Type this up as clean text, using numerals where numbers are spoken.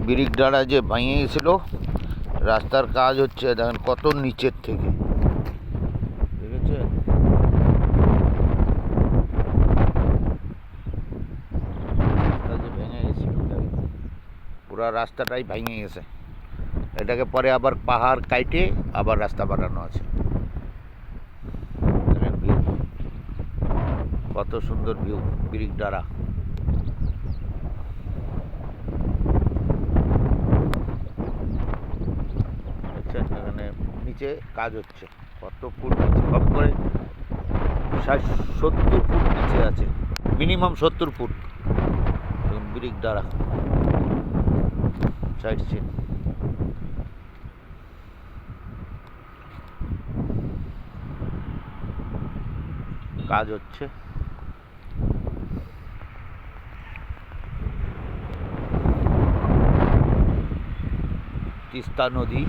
Bridge ডাঁড়া যে ভেঙে গেছিল, রাস্তার কাজ হচ্ছে, দেখেন কত নিচের থেকে, দেখেছেন? রাস্তা যে ভেঙে গেছিল, পুরা রাস্তাটাই ভেঙে গেছে। এটাকে পরে আবার পাহাড় কাইটে আবার রাস্তা বানানো আছে। ভিউ কত সুন্দর ভিউ, ব্রিজ ডাঁড়া। এখানে নিচে কাজ হচ্ছে, কত ফুট নিচে, কম করে 70 ফুট নিচে আছে, মিনিমাম 70 ফুট। ব্রিজ ডাঁড়া সাইড সিন, কাজ হচ্ছে। তিস্তা নদী